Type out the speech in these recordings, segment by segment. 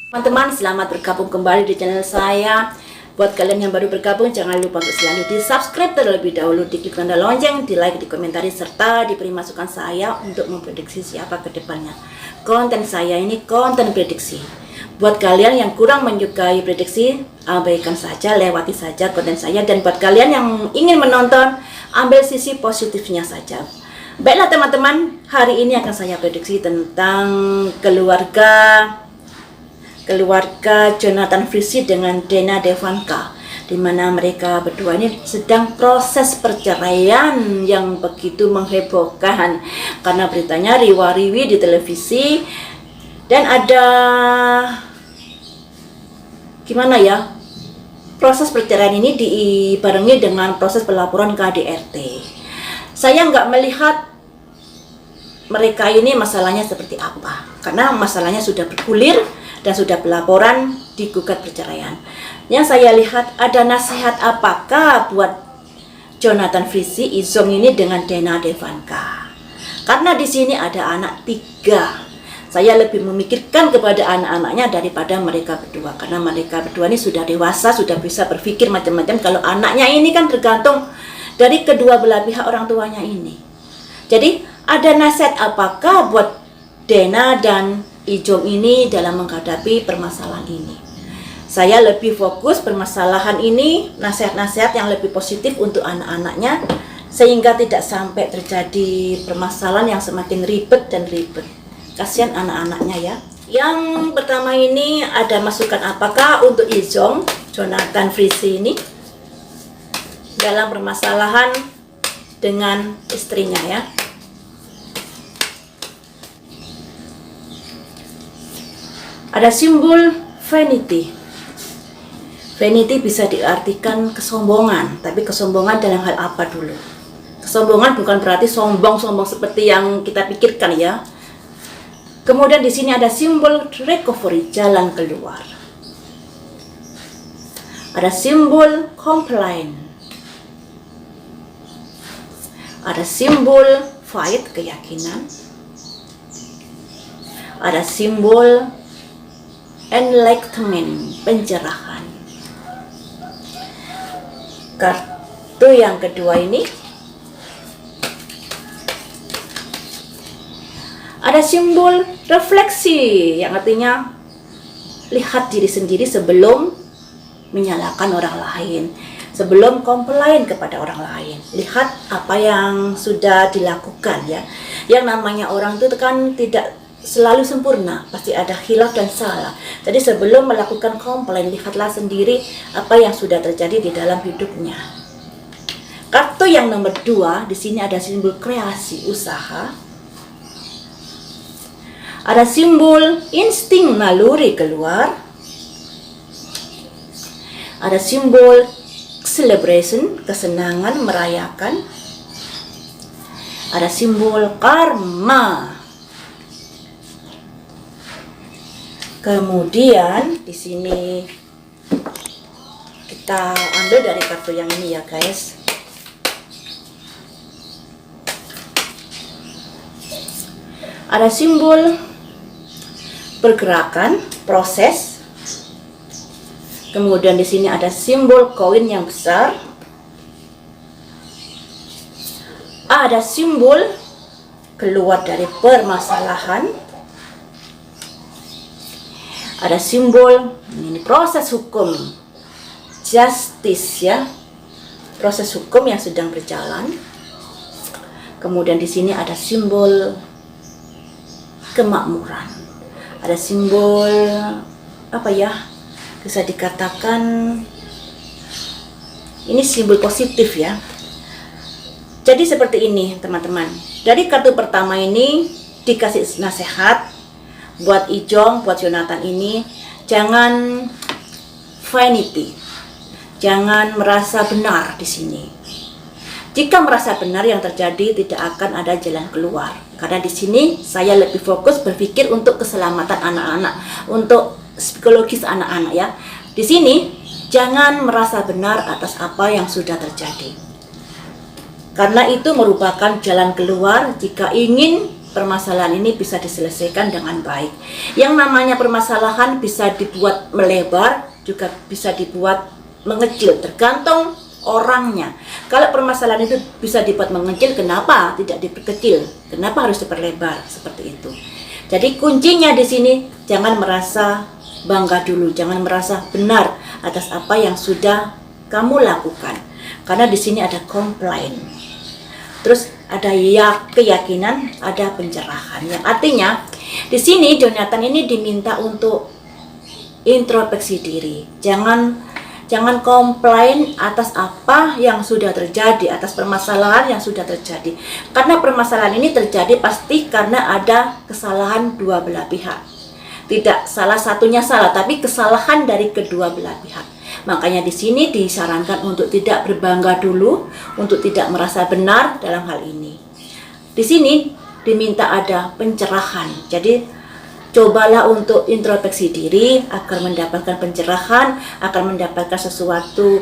Teman-teman, selamat bergabung kembali di channel saya. Buat kalian yang baru bergabung, jangan lupa untuk selalu di subscribe terlebih dahulu, diklik tanda lonceng, di like, di komentari, serta diberi masukan saya untuk memprediksi siapa ke depannya. Konten saya ini konten prediksi. Buat kalian yang kurang menyukai prediksi, abaikan saja, lewati saja konten saya. Dan buat kalian yang ingin menonton, ambil sisi positifnya saja. Baiklah teman-teman, hari ini akan saya prediksi tentang keluarga Jonathan Frissi dengan Dena Devanka, di mana mereka berdua ini sedang proses perceraian yang begitu menghebohkan karena beritanya riwa-riwi di televisi. Dan ada proses perceraian ini dibarengi dengan proses pelaporan KDRT. Saya nggak melihat mereka ini masalahnya seperti apa, karena masalahnya sudah bergulir dan sudah pelaporan digugat perceraian. Yang saya lihat, ada nasihat apakah buat Jonathan Frissi Izong ini dengan Dena Devanka? Karena di sini ada anak 3. Saya lebih memikirkan kepada anak-anaknya daripada mereka berdua, karena mereka berdua ini sudah dewasa, sudah bisa berpikir macam-macam. Kalau anaknya ini kan tergantung dari kedua belah pihak orang tuanya ini. Jadi ada nasihat apakah buat Dena dan Izong ini dalam menghadapi permasalahan ini? Saya lebih fokus permasalahan ini, nasihat-nasihat yang lebih positif untuk anak-anaknya, sehingga tidak sampai terjadi permasalahan yang semakin ribet dan ribet. Kasihan anak-anaknya ya. Yang pertama ini ada masukan apakah untuk Izong, Jonathan Frissi ini dalam permasalahan dengan istrinya ya. Ada simbol vanity. Vanity bisa diartikan kesombongan, tapi kesombongan dalam hal apa dulu? Kesombongan bukan berarti sombong-sombong seperti yang kita pikirkan ya. Kemudian di sini ada simbol recovery, jalan keluar. Ada simbol complain. Ada simbol fight, keyakinan. Ada simbol enlightenment, pencerahan. Kartu yang kedua ini ada simbol refleksi, yang artinya lihat diri sendiri sebelum menyalahkan orang lain, sebelum komplain kepada orang lain. Lihat apa yang sudah dilakukan ya. Yang namanya orang itu kan tidak selalu sempurna, pasti ada khilaf dan salah. Jadi sebelum melakukan komplain, lihatlah sendiri apa yang sudah terjadi di dalam hidupnya. Kartu yang nomor 2, di sini ada simbol kreasi, usaha. Ada simbol insting, naluri keluar. Ada simbol celebration, kesenangan, merayakan. Ada simbol karma. Kemudian di sini kita ambil dari kartu yang ini ya guys. Ada simbol pergerakan, proses. Kemudian di sini ada simbol koin yang besar. Ada simbol keluar dari permasalahan. Ada simbol ini proses hukum, justice ya, proses hukum yang sedang berjalan. Kemudian di sini ada simbol kemakmuran, ada simbol bisa dikatakan ini simbol positif ya. Jadi seperti ini teman-teman. Dari kartu pertama ini dikasih nasihat buat Izong, buat Jonathan ini, jangan vanity, jangan merasa benar di sini. Jika merasa benar, yang terjadi tidak akan ada jalan keluar. Karena di sini saya lebih fokus berpikir untuk keselamatan anak-anak, untuk psikologis anak-anak ya. Di sini jangan merasa benar atas apa yang sudah terjadi. Karena itu merupakan jalan keluar jika ingin permasalahan ini bisa diselesaikan dengan baik. Yang namanya permasalahan bisa dibuat melebar, juga bisa dibuat mengecil, tergantung orangnya. Kalau permasalahan itu bisa dibuat mengecil, kenapa tidak diperkecil? Kenapa harus diperlebar seperti itu? Jadi kuncinya di sini, jangan merasa bangga dulu, jangan merasa benar atas apa yang sudah kamu lakukan. Karena di sini ada komplain. Terus ada keyakinan, ada pencerahan. Yang artinya di sini Jonathan ini diminta untuk introspeksi diri. Jangan komplain atas apa yang sudah terjadi, atas permasalahan yang sudah terjadi. Karena permasalahan ini terjadi pasti karena ada kesalahan dua belah pihak. Tidak salah satunya salah, tapi kesalahan dari kedua belah pihak. Makanya di sini disarankan untuk tidak berbangga dulu, untuk tidak merasa benar dalam hal ini. Di sini diminta ada pencerahan. Jadi cobalah untuk introspeksi diri agar mendapatkan pencerahan, agar mendapatkan sesuatu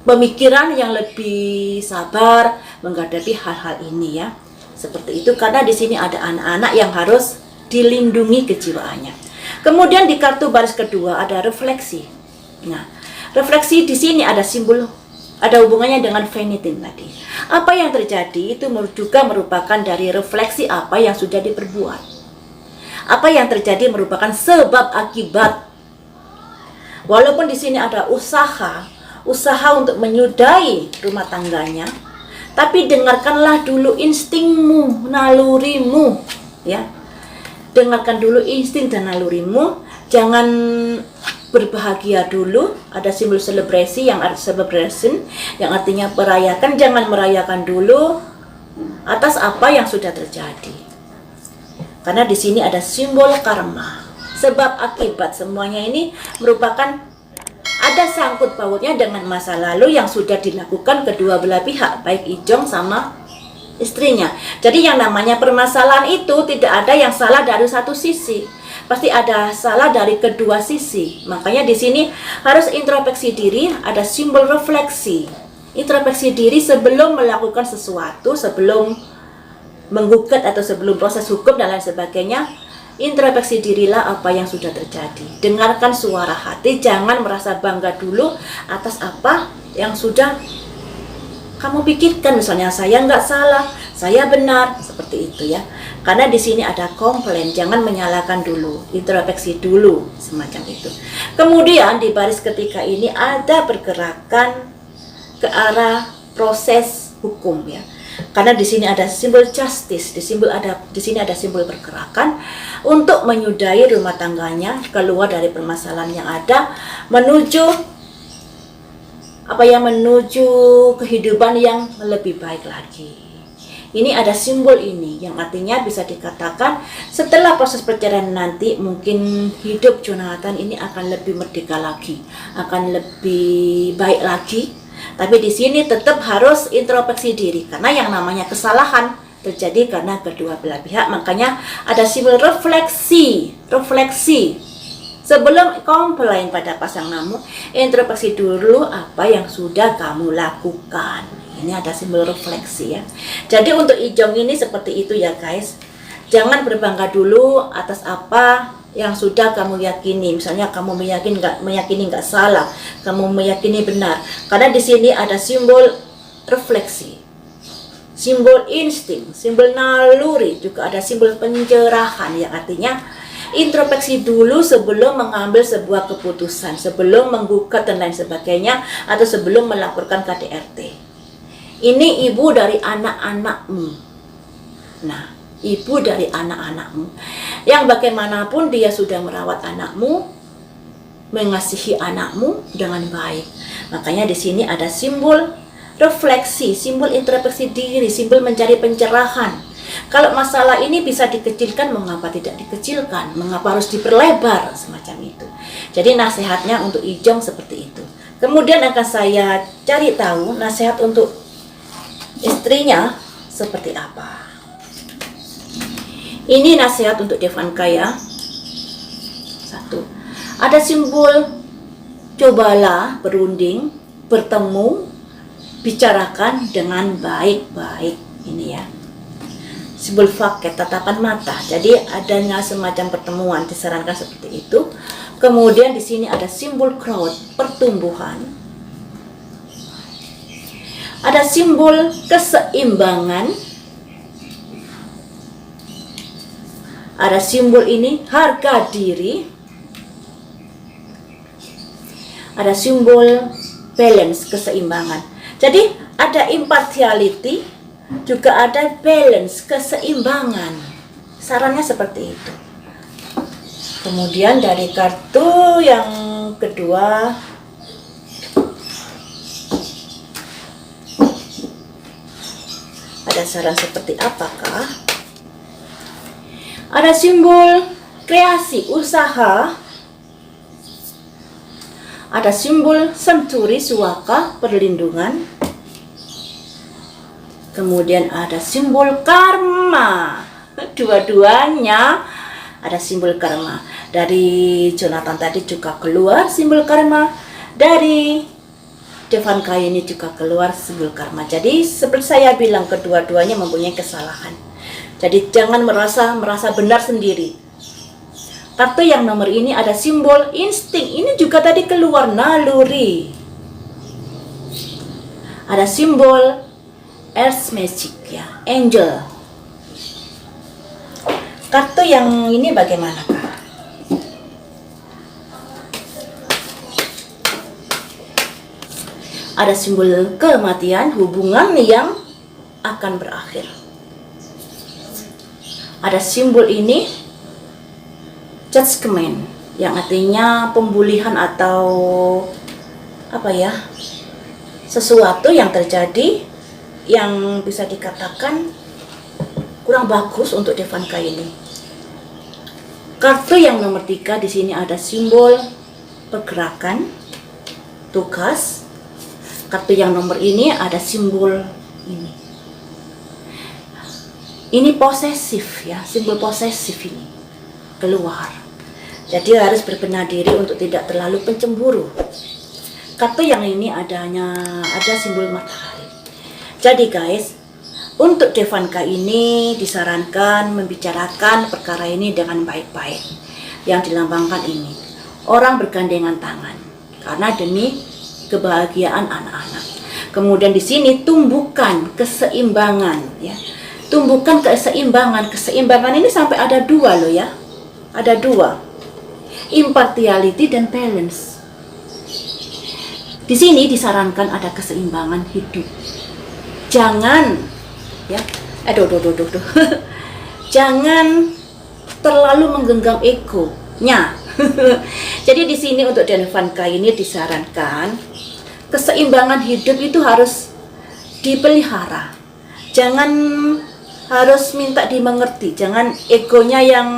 pemikiran yang lebih sabar menghadapi hal-hal ini ya. Seperti itu, karena di sini ada anak-anak yang harus dilindungi kejiwaannya. Kemudian di kartu baris kedua ada refleksi. Nah, refleksi di sini ada simbol, ada hubungannya dengan vanity tadi. Apa yang terjadi itu juga merupakan dari refleksi apa yang sudah diperbuat. Apa yang terjadi merupakan sebab akibat. Walaupun di sini ada usaha untuk menyudahi rumah tangganya, tapi dengarkanlah dulu instingmu, nalurimu, ya. Dengarkan dulu insting dan nalurimu, jangan berbahagia dulu. Ada simbol selebrasi yang celebration yang artinya merayakan, jangan merayakan dulu atas apa yang sudah terjadi. Karena di sini ada simbol karma, sebab akibat, semuanya ini merupakan ada sangkut pautnya dengan masa lalu yang sudah dilakukan kedua belah pihak, baik Ijong sama istrinya. Jadi yang namanya permasalahan itu tidak ada yang salah dari satu sisi, pasti ada salah dari kedua sisi. Makanya di sini harus introspeksi diri, ada simbol refleksi. Introspeksi diri sebelum melakukan sesuatu, sebelum menggugat atau sebelum proses hukum dan lain sebagainya. Introspeksi dirilah apa yang sudah terjadi. Dengarkan suara hati, jangan merasa bangga dulu atas apa yang sudah kamu pikirkan. Misalnya saya nggak salah, saya benar, seperti itu ya. Karena di sini ada komplain, jangan menyalahkan dulu, introspeksi dulu, semacam itu. Kemudian di baris ketiga ini ada pergerakan ke arah proses hukum ya. Karena di sini ada simbol justice, di sini ada simbol pergerakan untuk menyudahi rumah tangganya, keluar dari permasalahan yang ada, menuju kehidupan yang lebih baik lagi. Ini ada simbol ini yang artinya bisa dikatakan setelah proses perceraian nanti mungkin hidup Jonathan ini akan lebih merdeka lagi, akan lebih baik lagi. Tapi di sini tetap harus introspeksi diri karena yang namanya kesalahan terjadi karena kedua belah pihak. Makanya ada simbol refleksi. Sebelum komplain pada pasanganmu, introspeksi dulu apa yang sudah kamu lakukan. Ini ada simbol refleksi ya. Jadi untuk Ijong ini seperti itu ya guys. Jangan berbangga dulu atas apa yang sudah kamu yakini. Misalnya kamu meyakini nggak salah, kamu meyakini benar. Karena di sini ada simbol refleksi, simbol insting, simbol naluri, juga ada simbol pencerahan yang artinya introspeksi dulu sebelum mengambil sebuah keputusan, sebelum menggugat dan lain sebagainya, atau sebelum melaporkan KDRT. Ini ibu dari anak-anakmu. Nah, ibu dari anak-anakmu yang bagaimanapun dia sudah merawat anakmu, mengasihi anakmu dengan baik. Makanya di sini ada simbol refleksi, simbol introspeksi diri, simbol mencari pencerahan. Kalau masalah ini bisa dikecilkan, mengapa tidak dikecilkan? Mengapa harus diperlebar? Semacam itu. Jadi nasihatnya untuk Ijong seperti itu. Kemudian akan saya cari tahu nasihat untuk istrinya seperti apa. Ini nasihat untuk Devanka ya. 1. Ada simbol cobalah berunding, bertemu, bicarakan dengan baik-baik. Ini ya. simbol faket, tatapan mata. Jadi adanya semacam pertemuan, disarankan seperti itu. Kemudian di sini ada simbol growth, pertumbuhan. Ada simbol keseimbangan. Ada simbol ini harga diri. Ada simbol balance, keseimbangan. Jadi ada impartiality, juga ada balance, keseimbangan. Sarannya seperti itu. Kemudian dari kartu yang kedua, ada saran seperti apakah? Ada simbol kreasi, usaha. Ada simbol senturi, suaka, perlindungan. Kemudian ada simbol karma. Dua-duanya ada simbol karma. Dari Jonathan tadi juga keluar simbol karma. Dari Devanka ini juga keluar simbol karma. Jadi seperti saya bilang, kedua-duanya mempunyai kesalahan. Jadi jangan merasa benar sendiri. Kartu yang nomor ini ada simbol insting. Ini juga tadi keluar naluri. Ada simbol earth magic ya, angel. Kartu yang ini bagaimanakah? Ada simbol kematian, hubungan yang akan berakhir. Ada simbol ini judgment, yang artinya pembulihan atau apa ya, sesuatu yang terjadi yang bisa dikatakan kurang bagus untuk Devanka ini. Kartu yang nomor 3 di sini ada simbol pergerakan, tugas. Kartu yang nomor ini ada simbol ini. Ini posesif ya, simbol posesif ini keluar. Jadi harus berbenah diri untuk tidak terlalu pencemburu. Kartu yang ini ada simbol matahari. Jadi guys, untuk Devanka ini disarankan membicarakan perkara ini dengan baik-baik. Yang dilambangkan ini, orang bergandengan tangan karena demi kebahagiaan anak-anak. Kemudian di sini tumbuhkan keseimbangan ya. Tumbuhkan keseimbangan. Keseimbangan ini sampai ada 2 loh ya. Ada 2. Impartiality dan balance. Di sini disarankan ada keseimbangan hidup. Jangan ya, jangan terlalu menggenggam egonya. Jadi di sini untuk Devanka ini disarankan keseimbangan hidup itu harus dipelihara. Jangan harus minta dimengerti, jangan egonya yang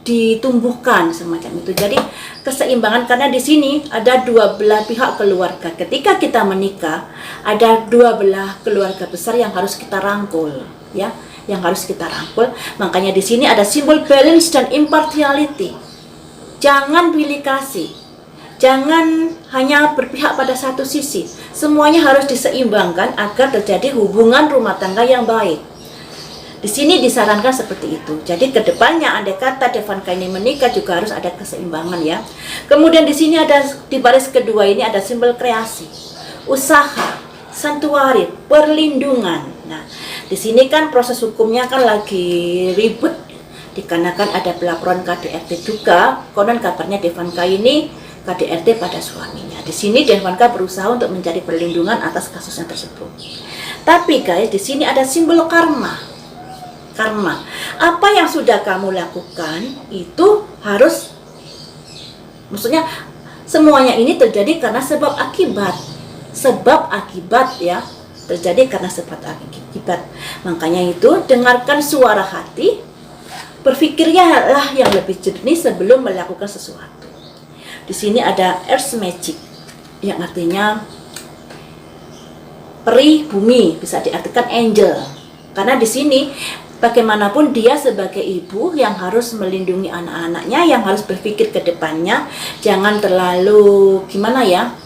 ditumbuhkan semacam itu. Jadi keseimbangan, karena di sini ada 2 belah pihak keluarga. Ketika kita menikah, ada 2 belah keluarga besar yang harus kita rangkul, ya, yang harus kita rangkul. Makanya di sini ada simbol balance dan impartiality. Jangan pilih kasih. Jangan hanya berpihak pada satu sisi. Semuanya harus diseimbangkan agar terjadi hubungan rumah tangga yang baik. Di sini disarankan seperti itu. Jadi kedepannya andai kata Devanka ini menikah juga harus ada keseimbangan ya. Kemudian di sini ada di baris kedua ini ada simbol kreasi, usaha, santuari, perlindungan. Nah, di sini kan proses hukumnya kan lagi ribet dikarenakan ada pelaporan KDRT juga. Konon kabarnya Devanka ini KDRT pada suaminya. Di sini Devanka berusaha untuk mencari perlindungan atas kasusnya tersebut. Tapi guys, di sini ada simbol karma. Karma. Apa yang sudah kamu lakukan itu harus, maksudnya semuanya ini terjadi karena sebab akibat. Sebab akibat ya, terjadi karena sebab akibat. Makanya itu dengarkan suara hati, berpikirnya lah yang lebih jernih sebelum melakukan sesuatu. Di sini ada earth magic yang artinya peri bumi, bisa diartikan angel. Karena di sini bagaimanapun dia sebagai ibu yang harus melindungi anak-anaknya, yang harus berpikir ke depannya, jangan terlalu gimana ya,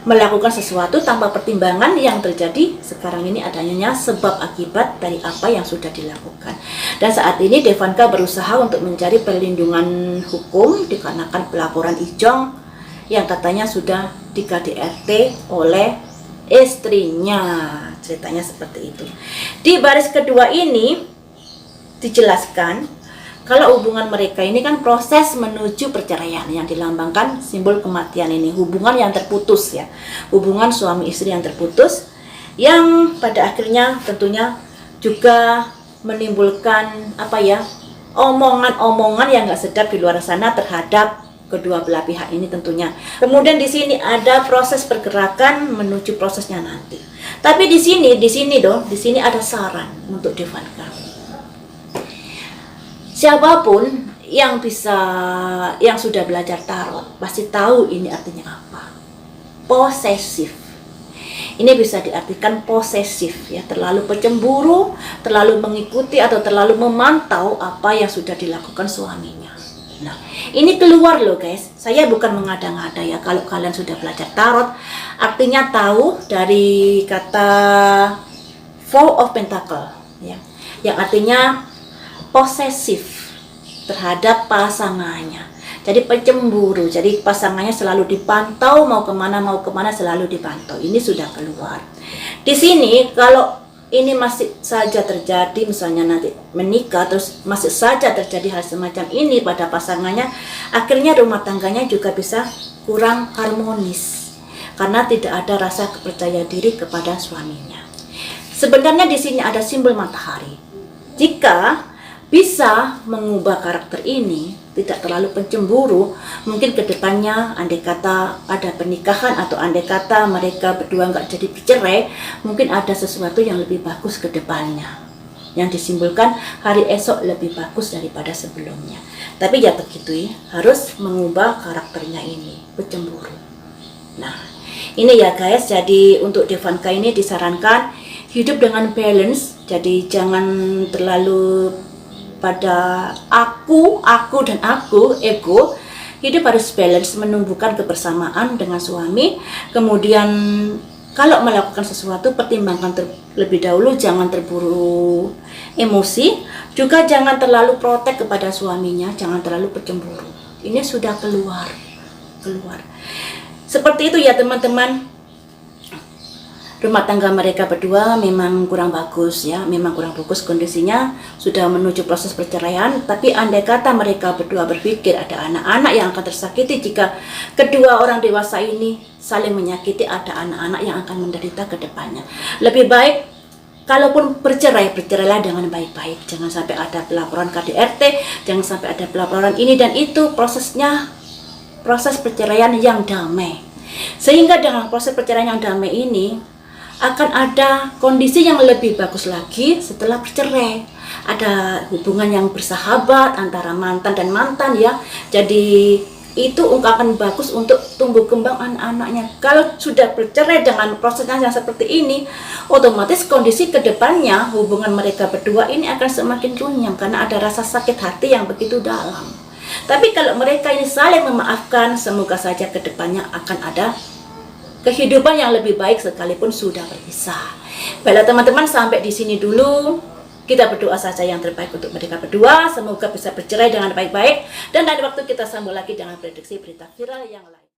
melakukan sesuatu tanpa pertimbangan yang terjadi sekarang ini adanya sebab akibat dari apa yang sudah dilakukan. Dan saat ini Devanka berusaha untuk mencari perlindungan hukum dikarenakan pelaporan Ijong yang katanya sudah di KDRT oleh istrinya. Ceritanya seperti itu. Di baris kedua ini dijelaskan kalau hubungan mereka ini kan proses menuju perceraian yang dilambangkan simbol kematian ini, hubungan yang terputus ya, hubungan suami istri yang terputus, yang pada akhirnya tentunya juga menimbulkan omongan-omongan yang nggak sedap di luar sana terhadap kedua belah pihak ini tentunya. Kemudian di sini ada proses pergerakan menuju prosesnya nanti. Tapi di sini ada saran untuk Devanka. Siapapun yang sudah belajar tarot pasti tahu ini artinya apa. Posesif. Ini bisa diartikan posesif ya, terlalu pencemburu, terlalu mengikuti atau terlalu memantau apa yang sudah dilakukan suaminya. Nah, ini keluar loh guys. Saya bukan mengada-ngada ya. Kalau kalian sudah belajar tarot, artinya tahu dari kata Four of Pentacle ya, yang artinya posesif terhadap pasangannya. Jadi pencemburu, jadi pasangannya selalu dipantau, mau kemana selalu dipantau. Ini sudah keluar. Di sini kalau ini masih saja terjadi, misalnya nanti menikah terus masih saja terjadi hal semacam ini pada pasangannya, akhirnya rumah tangganya juga bisa kurang harmonis karena tidak ada rasa kepercayaan diri kepada suaminya. Sebenarnya di sini ada simbol matahari. Jika bisa mengubah karakter ini, tidak terlalu pencemburu, mungkin kedepannya andai kata ada pernikahan atau andai kata mereka berdua nggak jadi bercerai, mungkin ada sesuatu yang lebih bagus ke depannya, yang disimbolkan hari esok lebih bagus daripada sebelumnya. Tapi ya begitu ya, harus mengubah karakternya ini, pencemburu. Nah, ini ya guys, jadi untuk Devanka ini disarankan hidup dengan balance, jadi jangan terlalu pada aku dan aku, ego. Hidup harus balance, menumbuhkan kebersamaan dengan suami. Kemudian kalau melakukan sesuatu, pertimbangkan terlebih dahulu, jangan terburu emosi. Juga jangan terlalu protek kepada suaminya, jangan terlalu bercemburu. Ini sudah keluar. Seperti itu ya teman-teman. Rumah tangga mereka berdua memang kurang bagus ya, memang kurang bagus kondisinya, sudah menuju proses perceraian. Tapi andai kata mereka berdua berpikir ada anak-anak yang akan tersakiti jika kedua orang dewasa ini saling menyakiti, ada anak-anak yang akan menderita ke depannya. Lebih baik kalaupun bercerailah dengan baik-baik. Jangan sampai ada pelaporan KDRT, jangan sampai ada pelaporan ini dan itu. Proses perceraian yang damai. Sehingga dengan proses perceraian yang damai ini akan ada kondisi yang lebih bagus lagi setelah bercerai. Ada hubungan yang bersahabat antara mantan dan mantan ya. Jadi itu akan bagus untuk tumbuh kembang anak-anaknya. Kalau sudah bercerai dengan prosesnya yang seperti ini, otomatis kondisi kedepannya hubungan mereka berdua ini akan semakin runyam karena ada rasa sakit hati yang begitu dalam. Tapi kalau mereka ini saling memaafkan, semoga saja kedepannya akan ada kehidupan yang lebih baik sekalipun sudah berpisah. Baiklah teman-teman, sampai di sini dulu. Kita berdoa saja yang terbaik untuk mereka berdua. Semoga bisa bercerai dengan baik-baik. Dan lain waktu kita sambung lagi dengan prediksi berita viral yang lain.